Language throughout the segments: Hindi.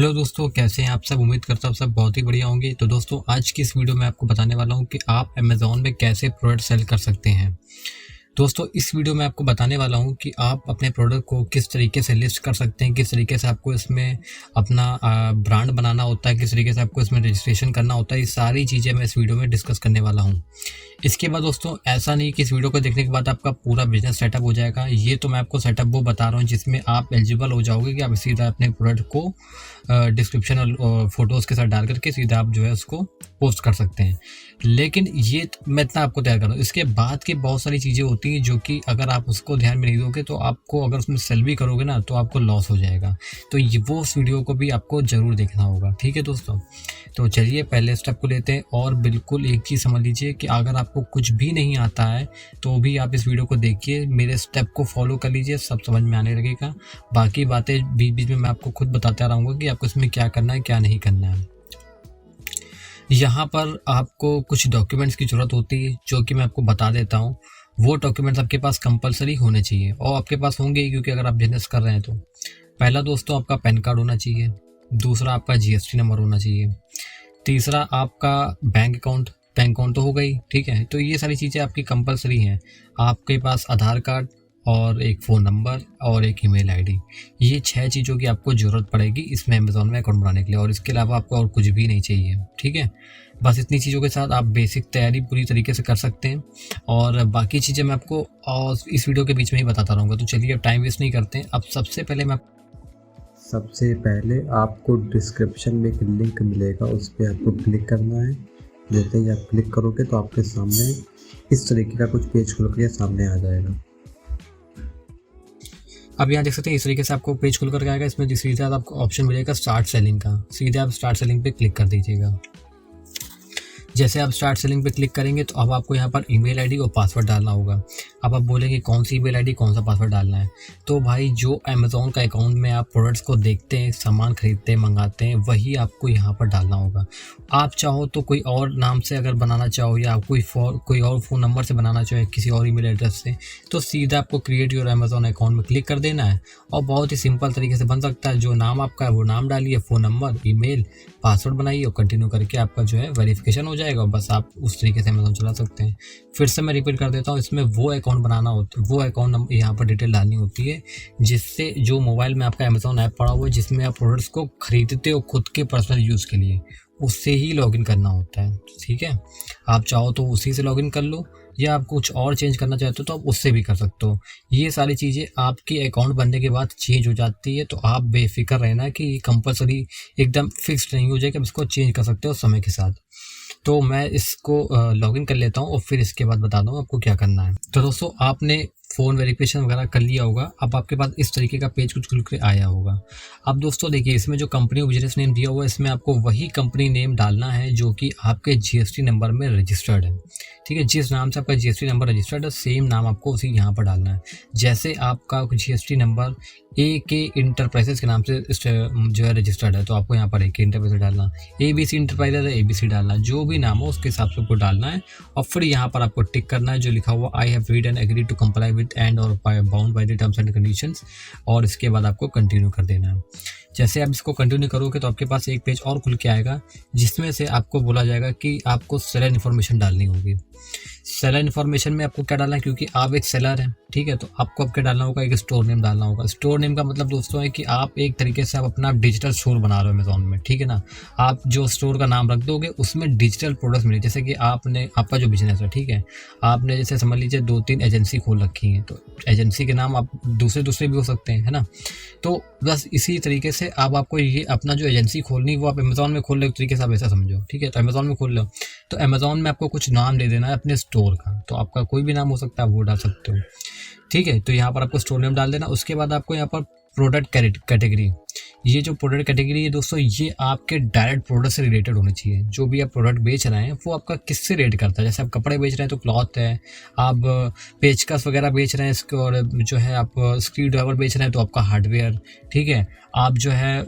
हेलो दोस्तों, कैसे हैं आप सब। उम्मीद करता हूँ सब बहुत ही बढ़िया होंगे। तो दोस्तों, आज की इस वीडियो में आपको बताने वाला हूँ कि आप अमेज़ॉन में कैसे प्रोडक्ट सेल कर सकते हैं। दोस्तों, इस वीडियो में आपको बताने वाला हूँ कि आप अपने प्रोडक्ट को किस तरीके से लिस्ट कर सकते हैं, किस तरीके से आपको इसमें अपना ब्रांड बनाना होता है, किस तरीके से आपको इसमें रजिस्ट्रेशन करना होता है। ये सारी चीज़ें मैं इस वीडियो में डिस्कस करने वाला हूँ। इसके बाद दोस्तों, ऐसा नहीं कि इस वीडियो को देखने के बाद आपका पूरा बिजनेस सेटअप हो जाएगा। ये तो मैं आपको सेटअप वो बता रहा हूँ जिसमें आप एलिजिबल हो जाओगे कि आप सीधा अपने प्रोडक्ट को डिस्क्रिप्शन और फोटोज़ के साथ डाल करके सीधा आप जो है उसको पोस्ट कर सकते हैं। लेकिन ये मैं इतना आपको तैयार कर रहा हूँ। इसके बाद की बहुत सारी चीज़ें होती हैं जो कि अगर आप उसको ध्यान में नहीं दोगे तो आपको, अगर उसमें सेल भी करोगे ना, तो आपको लॉस हो जाएगा। तो ये वो उस वीडियो को भी आपको ज़रूर देखना होगा। ठीक है दोस्तों, तो चलिए पहले स्टेप को लेते हैं। और बिल्कुल एक चीज़ समझ लीजिए कि अगर आपको कुछ भी नहीं आता है तो भी आप इस वीडियो को देखिए, मेरे स्टेप को फॉलो कर लीजिए, सब समझ में आने लगेगा। बाकी बातें बीच बीच में मैं आपको खुद बताता रहूँगा कि आपको इसमें क्या करना है, क्या नहीं करना है। यहाँ पर आपको कुछ डॉक्यूमेंट्स की ज़रूरत होती है जो कि मैं आपको बता देता हूँ। वो डॉक्यूमेंट्स आपके पास कंपलसरी होने चाहिए और आपके पास होंगे ही, क्योंकि अगर आप बिजनेस कर रहे हैं तो। पहला दोस्तों, आपका पैन कार्ड होना चाहिए। दूसरा, आपका जीएसटी नंबर होना चाहिए। तीसरा, आपका बैंक अकाउंट तो हो गई, ठीक है। तो ये सारी चीज़ें आपकी कंपलसरी हैं। आपके पास आधार कार्ड और एक फ़ोन नंबर और एक ईमेल आईडी, ये 6 चीज़ों की आपको ज़रूरत पड़ेगी इसमें अमेज़ॉन में अकाउंट बनाने के लिए। और इसके अलावा आपको और कुछ भी नहीं चाहिए, ठीक है। बस इतनी चीज़ों के साथ आप बेसिक तैयारी पूरी तरीके से कर सकते हैं और बाकी चीज़ें मैं आपको और इस वीडियो के बीच में ही बताता रहूँगा। तो चलिए अब टाइम वेस्ट नहीं करते हैं। अब सबसे पहले आपको डिस्क्रिप्शन में एक लिंक मिलेगा, उस पर आपको क्लिक करना है। जैसे ही आप क्लिक करोगे तो आपके सामने इस तरीके का कुछ पेज खुल कर सामने आ जाएगा। अब यहाँ देख सकते हैं इस तरीके से आपको पेज खुल कर आएगा। इसमें सीधे आपको ऑप्शन मिलेगा स्टार्ट सेलिंग का। सीधे आप स्टार्ट सेलिंग पे क्लिक कर दीजिएगा। जैसे आप स्टार्ट सेलिंग पे क्लिक करेंगे तो अब आपको यहाँ पर ईमेल आईडी और पासवर्ड डालना होगा। अब आप बोलेंगे कौन सी ईमेल आईडी, कौन सा पासवर्ड डालना है। तो भाई, जो अमेज़ॉन का अकाउंट में आप प्रोडक्ट्स को देखते हैं, सामान खरीदते हैं, मंगाते हैं, वही आपको यहाँ पर डालना होगा। आप चाहो तो कोई और नाम से अगर बनाना चाहो या आप कोई और फ़ोन नंबर से बनाना चाहो किसी और ईमेल एड्रेस से, तो सीधा आपको क्रिएट योर अमेज़ॉन अकाउंट में क्लिक कर देना है और बहुत ही सिंपल तरीके से बन सकता है। जो नाम आपका है वो नाम डालिए, फ़ोन नंबर, ईमेल, पासवर्ड बनाइए और कंटिन्यू करके आपका जो है वेरिफिकेशन हो जाएगा। बस आप उस तरीके से अमेज़ॉन चला सकते हैं। फिर से मैं रिपीट कर देता हूँ, इसमें वो अकाउंट बनाना होता है, वो अकाउंट नंबर यहाँ पर डिटेल डालनी होती है जिससे जो मोबाइल में आपका अमेज़ॉन ऐप पड़ा हुआ है जिसमें आप प्रोडक्ट्स को खरीदते हो खुद के पर्सनल यूज़ के लिए, उससे ही लॉगिन करना होता है, ठीक है। आप चाहो तो उसी से लॉगिन कर लो या आप कुछ और चेंज करना चाहते हो तो आप उससे भी कर सकते हो। ये सारी चीज़ें आपकी अकाउंट बनने के बाद चेंज हो जाती है, तो आप बेफिक्र रहना कि ये कंपलसरी एकदम फिक्स्ड नहीं हो जाएगा, आप इसको चेंज कर सकते हो समय के साथ। तो मैं इसको लॉगिन कर लेता हूँ और फिर इसके बाद बता दूँ आपको क्या करना है। तो दोस्तों, आपने फ़ोन वेरिफिकेशन वगैरह कर लिया होगा। अब आपके पास इस तरीके का पेज कुछ खुल के आया होगा। अब दोस्तों देखिए, इसमें जो कंपनी और बिजनेस नेम दिया हुआ है, इसमें आपको वही कंपनी नेम डालना है जो कि आपके जीएसटी नंबर में रजिस्टर्ड है, ठीक है। जिस नाम से आपका जीएसटी नंबर रजिस्टर्ड है, सेम नाम आपको उसी यहाँ पर डालना है। जैसे आपका जीएसटी नंबर AK इंटरप्राइजेस के नाम से जो है रजिस्टर्ड है, तो आपको यहाँ पर AK इंटरप्राइजेस डालना, ABC इंटरप्राइजेस है ABC डालना, जो भी नाम हो उसके हिसाब से आपको डालना है। और फिर यहाँ पर आपको टिक करना है जो लिखा हुआ I have read and agree to comply with and और bound by the terms and conditions, और इसके बाद आपको कंटिन्यू कर देना है। जैसे आप इसको कंटिन्यू करोगे तो आपके पास एक पेज और खुल के आएगा जिसमें से आपको बोला जाएगा कि आपको सेलर इन्फॉर्मेशन डालनी होगी। सेलर इन्फॉर्मेशन में आपको क्या डालना है, क्योंकि आप एक सेलर हैं, ठीक है, तो आपको अब क्या डालना होगा, एक स्टोर नेम डालना होगा। स्टोर नेम का मतलब दोस्तों है कि आप एक तरीके से आप अपना डिजिटल स्टोर बना रहे हो अमेज़ॉन में, ठीक है ना। आप जो स्टोर का नाम रख दोगे उसमें डिजिटल प्रोडक्ट्स मिले, जैसे कि आपका जो बिजनेस है, ठीक है, आपने जैसे समझ लीजिए 2-3 एजेंसी खोल रखी हैं, तो एजेंसी के नाम आप दूसरे भी हो सकते हैं, है ना। तो बस इसी तरीके से आपको ये अपना जो एजेंसी खोलनी है वो आप अमेज़ॉन में खोल रहे हो, तरीके से आप ऐसा समझो, ठीक है। तो अमेज़ॉन में खोल लो तो अमेज़ॉन में आपको कुछ नाम दे देना है अपने स्टोर का, तो आपका कोई भी नाम हो सकता है, वो डाल सकते हो, ठीक है। तो यहाँ पर आपको स्टोर नेम डाल देना। उसके बाद आपको यहाँ पर प्रोडक्ट कैटेगरी, ये जो प्रोडक्ट कैटेगरी है दोस्तों, ये आपके डायरेक्ट प्रोडक्ट से रिलेटेड होनी चाहिए। जो भी आप प्रोडक्ट बेच रहे हैं वो आपका किससे रिलेट करता है। जैसे आप कपड़े बेच रहे हैं तो क्लॉथ है, आप पेचकस वगैरह बेच रहे हैं इसको, और जो है आप स्क्रू ड्राइवर बेच रहे हैं तो आपका हार्डवेयर, ठीक है। आप जो है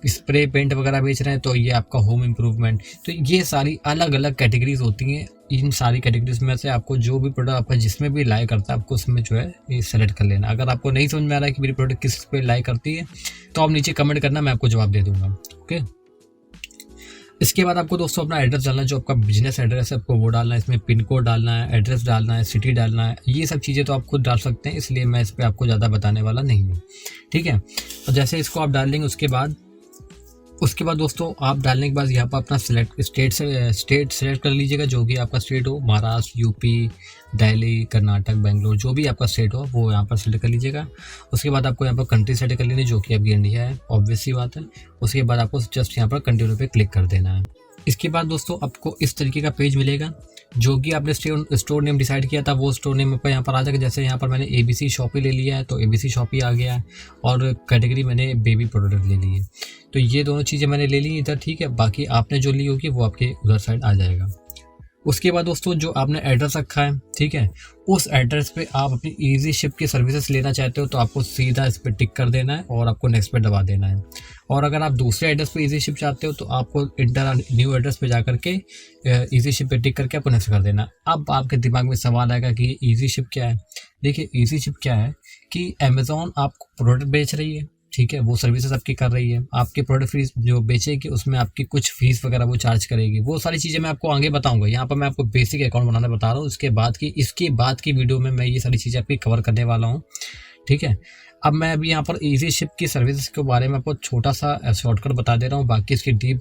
स्प्रे पेंट वगैरह बेच रहे हैं तो ये आपका होम इम्प्रूवमेंट। तो ये सारी अलग अलग कैटेगरीज होती हैं। इन सारी कैटेगरीज में से आपको जो भी प्रोडक्ट आपका जिसमें भी लाइक करता है, आपको उसमें जो है ये सेलेक्ट कर लेना। अगर आपको नहीं समझ में आ रहा है कि मेरी प्रोडक्ट किस पे लाइक करती है तो आप नीचे कमेंट करना, मैं आपको जवाब दे दूंगा। ओके। इसके बाद आपको दोस्तों अपना एड्रेस डालना है, जो आपका बिजनेस एड्रेस है आपको वो डालना है, इसमें पिन कोड डालना है, एड्रेस डालना है, सिटी डालना है, ये सब चीज़ें तो आप खुद डाल सकते हैं, इसलिए मैं इस पर आपको ज़्यादा बताने वाला नहीं हूँ, ठीक है। और जैसे इसको आप डाल देंगे उसके बाद दोस्तों आप डालने के बाद यहाँ पर अपना स्टेट सेलेक्ट कर लीजिएगा, जो भी आपका स्टेट हो, महाराष्ट्र, यूपी, दिल्ली, कर्नाटक, बेंगलोर, जो भी आपका स्टेट हो वो यहाँ पर सेलेक्ट कर लीजिएगा। उसके बाद आपको यहाँ पर कंट्री सेलेक्ट कर लेनी है, जो कि अभी इंडिया है, ऑब्वियस सी बात है। उसके बाद आपको जस्ट यहाँ पर कंटिन्यू पे क्लिक कर देना है। इसके बाद दोस्तों आपको इस तरीके का पेज मिलेगा, जो कि आपने स्टोर नेम डिसाइड किया था वो स्टोर नेम पर यहाँ पर आ जाएगा। जैसे यहाँ पर मैंने ABC शॉपी ले लिया है तो ABC शॉपी आ गया है, और कैटेगरी मैंने बेबी प्रोडक्ट ले ली है। तो ये दोनों चीज़ें मैंने ले ली इधर, ठीक है। बाकी आपने जो ली होगी वो आपके उधर साइड आ जाएगा। उसके बाद दोस्तों जो आपने एड्रेस रखा है, ठीक है, उस एड्रेस पे आप अपनी इजी शिप की सर्विसेज लेना चाहते हो तो आपको सीधा इस पर टिक कर देना है और आपको नेक्स्ट पे दबा देना है। और अगर आप दूसरे एड्रेस पे इजी शिप चाहते हो तो आपको इंटर न्यू एड्रेस पे जा करके इजी शिप पे टिक करके आपको नेक्स्ट कर देना है। अब आपके दिमाग में सवाल आएगा कि इजी शिप क्या है। देखिए इजी शिप क्या है कि अमेज़ॉन आपको प्रोडक्ट बेच रही है, ठीक है, वो सर्विसेज आपकी कर रही है, आपके प्रोडक्ट फीस जो बेचेगी उसमें आपकी कुछ फीस वगैरह वो चार्ज करेगी। वो सारी चीज़ें मैं आपको आगे बताऊंगा। यहाँ पर मैं आपको बेसिक अकाउंट बनाना बता रहा हूँ, इसके बाद की वीडियो में मैं ये सारी चीज़ें आपकी कवर करने वाला हूँ, ठीक है। अब मैं अभी यहाँ पर इजी शिप की सर्विसेज के बारे में आपको छोटा सा शॉर्टकट बता दे रहा हूँ। बाकी इसकी डीप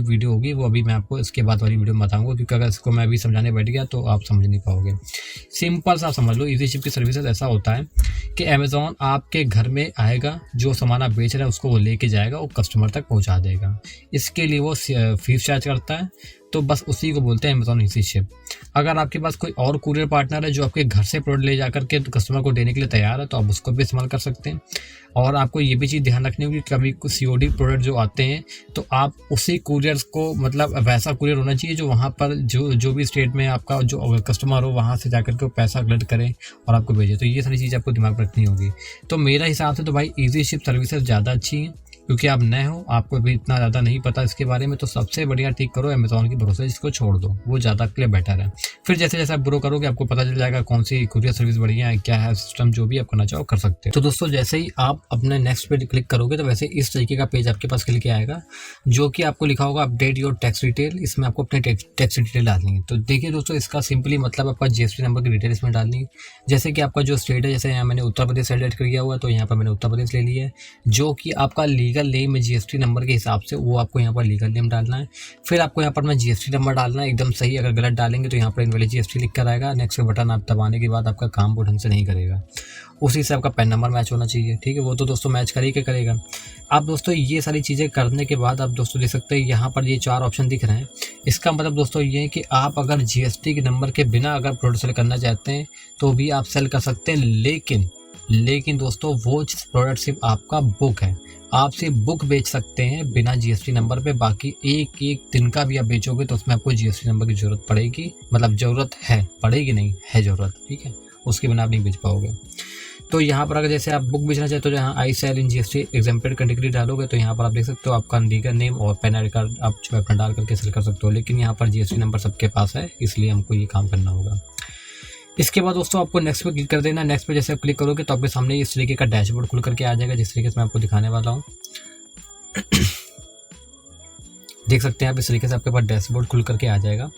वीडियो होगी वो अभी मैं आपको इसके बाद वाली वीडियो में बताऊंगा, क्योंकि अगर इसको मैं अभी समझाने बैठ गया तो आप समझ नहीं पाओगे। सिंपल सा समझ लो, इजी शिप की सर्विसेज ऐसा होता है कि अमेज़ॉन आपके घर में आएगा, जो सामान आप बेच रहे हैं उसको वो लेके जाएगा और कस्टमर तक पहुँचा देगा। इसके लिए वो फीस चार्ज करता है, तो बस उसी को बोलते हैं अमेज़ॉन इजी शिप। अगर आपके पास कोई और कुरियर पार्टनर है जो आपके घर से प्रोडक्ट ले जाकर के कस्टमर को देने के लिए तैयार है तो आप उसको भी इस्तेमाल कर सकते हैं। और आपको ये भी चीज़ ध्यान रखनी होगी, कभी कुछ COD प्रोडक्ट जो आते हैं तो आप उसी कुरियर को, मतलब वैसा कुरियर होना चाहिए जो वहाँ पर जो भी स्टेट में आपका जो कस्टमर हो वहाँ से जाकर के वो पैसा कलेक्ट करें और आपको भेजे। तो ये सारी चीज़ आपको दिमाग में रखनी होगी। तो मेरा हिसाब से तो भाई इजी शिप सर्विसेज ज़्यादा अच्छी हैं, क्योंकि आप नए हो, आपको भी इतना ज़्यादा नहीं पता इसके बारे में। तो सबसे बढ़िया ठीक करो अमेज़ॉन की भरोसे, इसको छोड़ दो, वो ज़्यादा के लिए बेटर है। फिर जैसे जैसे आप ग्रो करोगे आपको पता चल जाएगा कौन सी कुरियर सर्विस बढ़िया है, क्या है सिस्टम, जो भी आप करना चाहो कर सकते हो। तो दोस्तों जैसे ही आप अपने नेक्स्ट पे क्लिक करोगे तो वैसे इस तरीके का पेज आपके पास क्लिक आएगा, जो कि आपको लिखा होगा अपडेट योर टैक्स डिटेल। इसमें आपको अपने टैक्स डिटेल डालनी है। तो देखिए दोस्तों, इसका सिंपली मतलब आपका GST नंबर की डिटेल इसमें डालनी है। जैसे कि आपका जो स्टेट है, जैसे यहाँ मैंने उत्तर प्रदेश सेलेक्ट किया हुआ है तो यहाँ पर मैंने उत्तर प्रदेश ले लिया है। जो कि आपका लीगल नेम है GST नंबर के हिसाब से, वो आपको यहाँ पर लीगल नेम डालना है। फिर आपको यहाँ पर अपना GST नंबर डालना है एकदम सही। अगर गलत डालेंगे तो यहाँ पर इनवैलिड GST लिख कर आएगा। नेक्स्ट बटन आप दबाने के बाद आपका काम वो ढंग से नहीं करेगा। उसी से आपका पैन नंबर मैच होना चाहिए, ठीक है। वो तो दोस्तों मैच कर ही के करेगा। आप दोस्तों ये सारी चीज़ें करने के बाद आप दोस्तों देख सकते हैं यहाँ पर ये 4 ऑप्शन दिख रहे हैं। इसका मतलब दोस्तों ये है कि आप अगर GST के नंबर के बिना अगर प्रोडक्ट सेल करना चाहते हैं तो भी आप सेल कर सकते हैं। लेकिन दोस्तों वो प्रोडक्ट सिर्फ आपका बुक है, आप सिर्फ बुक बेच सकते हैं बिना GST नंबर पे। बाकी एक दिन का भी आप बेचोगे तो उसमें आपको GST नंबर की ज़रूरत पड़ेगी, मतलब ज़रूरत है, पड़ेगी नहीं है ज़रूरत, ठीक है। उसके बिना आप नहीं बेच पाओगे। तो यहाँ पर अगर जैसे आप बुक बेचना चाहते हो, जहाँ आई सेल इन GST एग्जेम्प्टेड कैटेगरी डालोगे तो यहाँ पर आप देख सकते हो आपका लीगल नेम और पैन आई कार्ड आप जो अपना डाल करके सेल कर सकते हो। लेकिन यहाँ पर GST नंबर सबके पास है, इसलिए हमको ये काम करना होगा। इसके बाद दोस्तों आपको नेक्स्ट पे क्लिक कर देना। नेक्स्ट पे जैसे आप क्लिक करोगे तो आपके सामने इस तरीके का डैशबोर्ड खुल करके आ जाएगा, जिस तरीके से मैं आपको दिखाने वाला हूँ। देख सकते हैं आप इस तरीके से आपके पास डैशबोर्ड खुल करके आ जाएगा।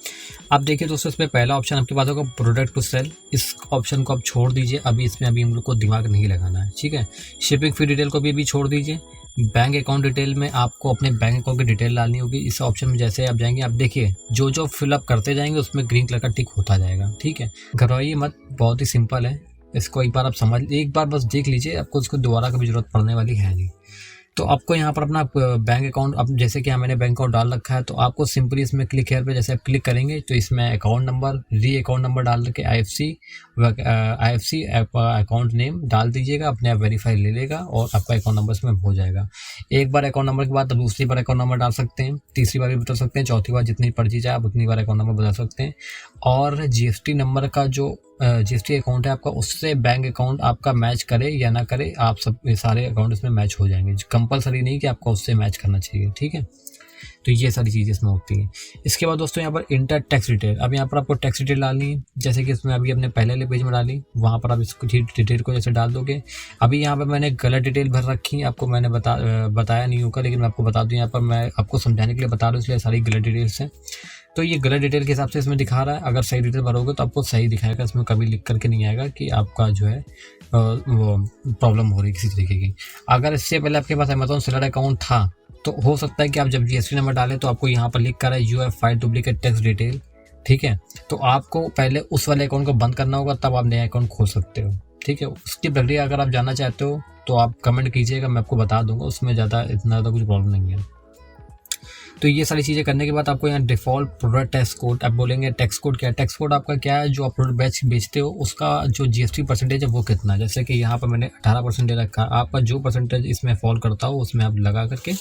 आप देखिए दोस्तों, इसमें पहला ऑप्शन आपके पास होगा प्रोडक्ट टू सेल। इस ऑप्शन को आप छोड़ दीजिए, अभी हम लोग को दिमाग नहीं लगाना है, ठीक है। शिपिंग फी डिटेल को भी अभी छोड़ दीजिए। बैंक अकाउंट डिटेल में आपको अपने बैंक अकाउंट की डिटेल डालनी होगी। इस ऑप्शन में जैसे आप जाएंगे, आप देखिए जो फिलअप करते जाएंगे उसमें ग्रीन कलर का टिक होता जाएगा, ठीक है। घबराइए मत, बहुत ही सिंपल है। इसको एक बार एक बार बस देख लीजिए, आपको इसको दोबारा कभी जरूरत पड़ने वाली है नहीं। तो आपको यहाँ पर अपना बैंक अकाउंट, अब जैसे कि मैंने बैंक अकाउंट डाल रखा है तो आपको सिंपली इसमें क्लिक हेयर पे जैसे आप क्लिक करेंगे तो इसमें अकाउंट नंबर, अकाउंट नंबर डाल के IFC अकाउंट नेम डाल दीजिएगा। अपने आप वेरीफाई ले लेगा और आपका अकाउंट नंबर इसमें हो जाएगा। एक बार अकाउंट नंबर के बाद दूसरी बार अकाउंट नंबर डाल सकते हैं, तीसरी बार भी बता सकते हैं, चौथी बार जितनी पर्ची जाए आप उतनी बार अकाउंट नंबर बता सकते हैं। और GST नंबर का जो GST अकाउंट है आपका, उससे बैंक अकाउंट आपका मैच करे या ना करे, आप सब सारे अकाउंट इसमें मैच हो जाएंगे। कंपलसरी नहीं कि आपको उससे मैच करना चाहिए, ठीक है। तो ये सारी चीज़ें इसमें होती हैं। इसके बाद दोस्तों यहाँ पर इंटर टैक्स डिटेल, अब यहाँ पर आपको टैक्स डिटेल डालनी है, जैसे कि इसमें अभी अपने पहले वाले पेज में डाली, वहाँ पर आप इसको डिटेल को जैसे डाल दोगे। अभी यहाँ पर मैंने गलत डिटेल भर रखी है, आपको मैंने बताया नहीं होगा, लेकिन मैं आपको बता दूँ, यहाँ पर मैं आपको समझाने के लिए बता रहा हूँ, इसलिए सारी गलत डिटेल्स हैं। तो ये गलत डिटेल के हिसाब से इसमें दिखा रहा है, अगर सही डिटेल भरोगे तो आपको सही दिखाएगा, इसमें कभी लिख करके नहीं आएगा कि आपका जो है वो प्रॉब्लम हो रही है किसी तरीके की। अगर इससे पहले आपके पास अमेजॉन सेलर अकाउंट था तो हो सकता है कि आप जब जीएसटी नंबर डालें तो आपको यहाँ पर लिख कर है you have filed duplicate tax detail, ठीक है। तो आपको पहले उस वाले अकाउंट को बंद करना होगा, तब आप नया अकाउंट खोल सकते हो, ठीक है। उसकी प्रक्रिया अगर आप जानना चाहते हो तो आप कमेंट कीजिएगा, मैं आपको बता दूंगा, उसमें इतना ज़्यादा कुछ प्रॉब्लम नहीं है। तो ये सारी चीज़ें करने के बाद आपको यहाँ डिफ़ॉल्ट प्रोडक्ट टैक्स कोड, आप बोलेंगे टैक्स कोड क्या है। टैक्स कोड आपका क्या है, जो आप प्रोडक्ट बेचते हो उसका जो जीएसटी परसेंटेज है वो कितना है। जैसे कि यहाँ पर मैंने 18% रखा, आपका जो परसेंटेज इसमें फॉल करता हो उसमें आप लगा करके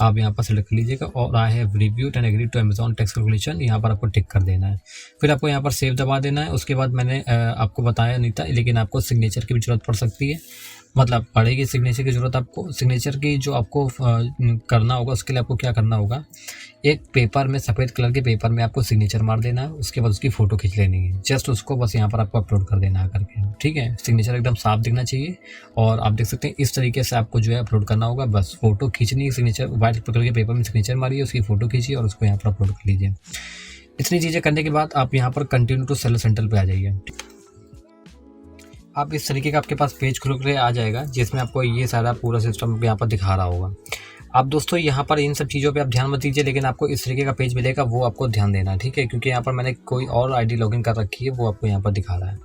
आप यहाँ पर सेलेक्ट कर लीजिएगा, और I have reviewed and agreed to Amazon tax calculation, यहाँ पर आपको टिक कर देना है। फिर आपको यहाँ पर सेव दबा देना है। उसके बाद मैंने आपको बताया नहीं था, लेकिन आपको सिग्नेचर की भी जरूरत पड़ सकती है, मतलब पड़ेगी सिग्नेचर की ज़रूरत आपको। सिग्नेचर की जो आपको करना होगा, उसके लिए आपको क्या करना होगा, एक पेपर में, सफ़ेद कलर के पेपर में आपको सिग्नेचर मार देना है, उसके बाद उसकी फ़ोटो खींच लेनी है, जस्ट उसको बस यहाँ पर आपको अपलोड कर देना है करके, ठीक है। सिग्नेचर एकदम साफ दिखना चाहिए, और आप देख सकते हैं इस तरीके से आपको जो है अपलोड करना होगा। बस फ़ोटो खींचनी है, सिग्नेचर वाइट कलर के पेपर में सिग्नेचर मारिए, उसकी फ़ोटो खींचिए और उसको यहाँ पर अपलोड कर लीजिए। इतनी चीज़ें करने के बाद आप यहाँ पर कंटिन्यू टू सेलर सेंटर पर आ जाइए। आप इस तरीके का आपके पास पेज खुल के आ जाएगा, जिसमें आपको ये सारा पूरा सिस्टम यहाँ पर दिखा रहा होगा। आप दोस्तों यहाँ पर इन सब चीज़ों पे आप ध्यान मत दीजिए, लेकिन आपको इस तरीके का पेज मिलेगा वो आपको ध्यान देना है, ठीक है, क्योंकि यहाँ पर मैंने कोई और आईडी लॉगिन कर रखी है, वो आपको यहाँ पर दिखा रहा है।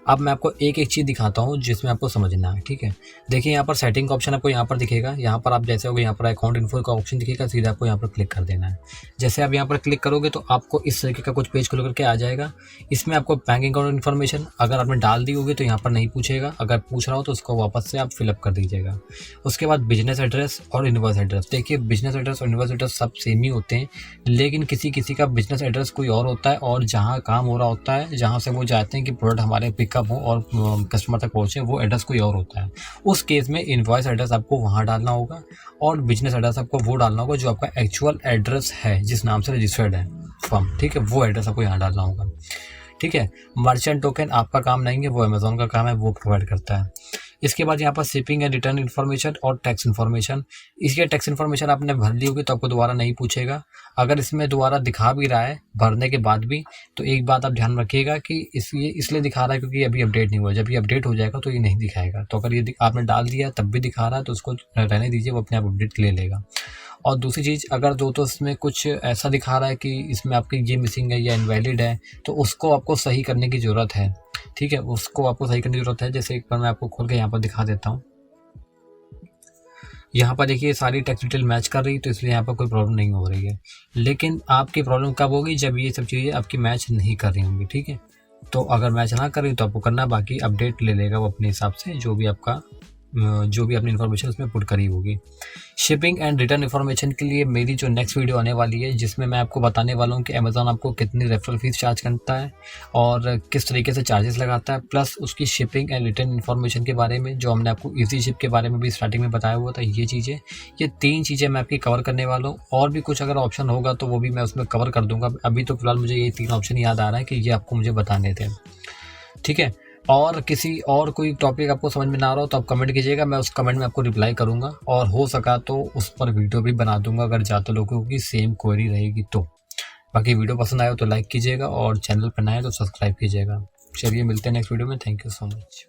अब मैं आपको एक एक चीज़ दिखाता हूँ जिसमें आपको समझना है, ठीक है। देखिए यहाँ पर सेटिंग का ऑप्शन आपको यहाँ पर दिखेगा, यहाँ पर आप जैसे होगा यहाँ पर अकाउंट इन्फो का ऑप्शन दिखेगा, सीधा आपको यहाँ पर क्लिक कर देना है। जैसे आप यहाँ पर क्लिक करोगे तो आपको इस तरीके का कुछ पेज खुल करके आ जाएगा। इसमें आपको बैंक अकाउंट इन्फॉर्मेशन अगर आपने डाल दी होगी तो यहाँ पर नहीं पूछेगा, अगर पूछ रहा हो तो उसको वापस से आप फिलअप कर दीजिएगा। उसके बाद बिजनेस एड्रेस और इनवॉइस एड्रेस, देखिए बिजनेस एड्रेस और इनवॉइस एड्रेस सब सेम ही होते हैं, लेकिन किसी किसी का बिजनेस एड्रेस कोई और होता है, और जहाँ काम हो रहा होता है, जहाँ से वो चाहते हैं कि प्रोडक्ट हमारे पिकअप हो और कस्टमर तक पहुँचे, वो एड्रेस कोई और होता है। उस केस में इनवॉइस एड्रेस आपको वहाँ डालना होगा, और बिजनेस एड्रेस आपको वो डालना होगा जो आपका एक्चुअल एड्रेस है, जिस नाम से रजिस्टर्ड है फर्म, ठीक है, वो एड्रेस आपको यहाँ डालना होगा, ठीक है। मर्चेंट टोकन आपका काम नहीं है, वो अमेजोन का काम है, वो प्रोवाइड करता है। इसके बाद यहाँ पर शिपिंग एंड रिटर्न इन्फॉर्मेशन और टैक्स इन्फॉर्मेशन, इसके टैक्स इन्फॉर्मेशन आपने भर ली होगी तो आपको दोबारा नहीं पूछेगा। अगर इसमें दोबारा दिखा भी रहा है भरने के बाद भी, तो एक बात आप ध्यान रखिएगा कि इसलिए दिखा रहा है क्योंकि अभी अपडेट नहीं हुआ, जब ये अपडेट हो जाएगा तो ये नहीं दिखाएगा। तो अगर ये आपने डाल दिया तब भी दिखा रहा है तो उसको रहने दीजिए, वो अपने आप अपडेट ले लेगा। और दूसरी चीज़, अगर तो इसमें कुछ ऐसा दिखा रहा है कि इसमें आपकी ये मिसिंग है या इनवैलिड है, तो उसको आपको सही करने की ज़रूरत है, ठीक है, उसको आपको सही करने की ज़रूरत है। जैसे एक बार मैं आपको खोल के यहाँ पर दिखा देता हूँ। यहाँ पर देखिए सारी टैक्स डिटेल मैच कर रही है, तो इसलिए यहाँ पर कोई प्रॉब्लम नहीं हो रही है। लेकिन आपकी प्रॉब्लम कब होगी, जब ये सब चीज़ें आपकी मैच नहीं कर रही होंगी, ठीक है। तो अगर मैच ना करें तो आपको करना, बाकी अपडेट ले लेगा वो अपने हिसाब से, जो भी अपनी इन्फॉर्मेशन उसमें पुट करी होगी। शिपिंग एंड रिटर्न इन्फॉर्मेशन के लिए मेरी जो नेक्स्ट वीडियो आने वाली है, जिसमें मैं आपको बताने वाला हूँ कि अमेज़ॉन आपको कितनी रेफरल फीस चार्ज करता है और किस तरीके से चार्जेस लगाता है, प्लस उसकी शिपिंग एंड रिटर्न इन्फॉर्मेशन के बारे में, जो हमने आपको इजी शिप के बारे में भी स्टार्टिंग में बताया हुआ था। ये 3 चीज़ें मैं आपकी कवर करने वाला हूँ, और भी कुछ अगर ऑप्शन होगा तो वो भी मैं उसमें कवर कर दूँगा। अभी तो फिलहाल मुझे ये 3 ऑप्शन याद आ रहा है कि ये आपको मुझे बताने थे, ठीक है। और किसी और कोई टॉपिक आपको समझ में ना आ रहा हो तो आप कमेंट कीजिएगा, मैं उस कमेंट में आपको रिप्लाई करूंगा, और हो सका तो उस पर वीडियो भी बना दूंगा अगर ज़्यादा लोगों की सेम क्वेरी रहेगी तो। बाकी वीडियो पसंद आया तो लाइक कीजिएगा, और चैनल पर नए तो सब्सक्राइब कीजिएगा। चलिए मिलते हैं नेक्स्ट वीडियो में। Thank you so much.